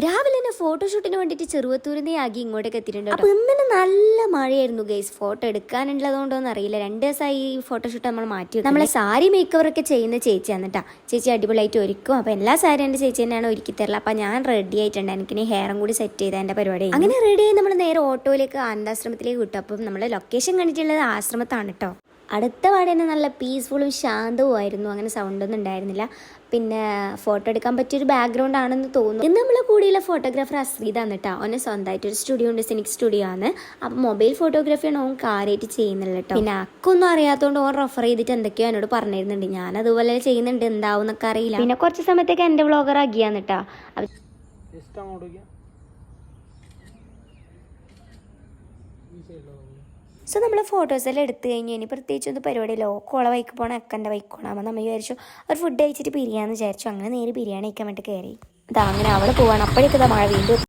രാവിലെ തന്നെ ഫോട്ടോഷൂട്ടിന് വേണ്ടിയിട്ട് ചെറുവത്തൂരിനെ ആക്കി ഇങ്ങോട്ടേക്ക് എത്തിയിട്ടുണ്ട്. അപ്പോൾ ഇന്നലെ നല്ല മഴയായിരുന്നു ഗൈസ്. ഫോട്ടോ എടുക്കാനുള്ളതുകൊണ്ടോന്ന് അറിയില്ല. 2 ദിവസമായി ഈ ഫോട്ടോഷൂട്ട് നമ്മൾ മാറ്റി. നമ്മളെ സാരി മേക്കവർ ഒക്കെ ചെയ്യുന്ന ചേച്ചിയാണ് കേട്ടോ. ചേച്ചി അടിപൊളിയായിട്ട് ഒരുക്കും. അപ്പോൾ എല്ലാ സാരി എൻ്റെ ചേച്ചി തന്നെയാണ് ഒരുക്കി തരില്ല. അപ്പോൾ ഞാൻ റെഡി ആയിട്ടുണ്ട്. എനിക്കിനി ഹെയറും കൂടി സെറ്റ് ചെയ്ത എൻ്റെ പരിപാടി. അങ്ങനെ റെഡി ആയി നമ്മൾ നേരെ ഓട്ടോയിലേക്ക് ആനന്ദാശ്രമത്തിലേക്ക് വിട്ടു. അപ്പം നമ്മൾ ലൊക്കേഷൻ കണ്ടിട്ടുള്ളത് ആശ്രമത്താണ് കേട്ടോ. അടുത്ത പാടെ തന്നെ നല്ല പീസ്ഫുള്ളും ശാന്തവും ആയിരുന്നു. അങ്ങനെ സൗണ്ടൊന്നും ഉണ്ടായിരുന്നില്ല. പിന്നെ ഫോട്ടോ എടുക്കാൻ പറ്റിയൊരു ബാക്ക്ഗ്രൗണ്ട് ആണെന്ന് തോന്നുന്നു. ഇന്ന് നമ്മളെ കൂടിയുള്ള ഫോട്ടോഗ്രാഫർ അശ്രീതാണ് കേട്ടോ. അവന് സ്വന്തമായിട്ടൊരു സ്റ്റുഡിയോ ഉണ്ട്, സിനിക് സ്റ്റുഡിയോ ആണ്. അപ്പം മൊബൈൽ ഫോട്ടോഗ്രാഫിയാണ് ഓൻ കാര്യമായിട്ട് ചെയ്യുന്നില്ല കേട്ടോ. പിന്നെ അക്കൊന്നും അറിയാത്തതുകൊണ്ട് ഓൻ റെഫർ ചെയ്തിട്ട് എന്തൊക്കെയോ എന്നോട് പറഞ്ഞിരുന്നുണ്ട്. ഞാൻ അതുപോലെ ചെയ്യുന്നുണ്ട്, എന്താവും എന്നൊക്കെ അറിയില്ല. പിന്നെ കുറച്ച് സമയത്തേക്ക് എൻ്റെ വ്ളോഗർ ആക്കിയാന്ന് കേട്ടോ. സോ നമ്മൾ ഫോട്ടോസെല്ലാം എടുത്തു കഴിഞ്ഞു. ഇനി പ്രത്യേകിച്ചൊന്നും പരിപാടിയില്ല. ഓക്കോളെ വൈക്ക് പോകണം, അക്കൻ്റെ വൈക്ക് പോകണം. അപ്പോൾ നമ്മൾ വിചാരിച്ചു ഒരു ഫുഡ് കഴിച്ചിട്ട് പിരിയാന്ന് വിചാരിച്ചു. അങ്ങനെ നേരെ ബിരിയാണി കഴിക്കാൻ വേണ്ടി കയറി. അതാ അങ്ങനെ അവിടെ പോവാണ്. അപ്പോഴേക്കും മഴ വീണ്ടും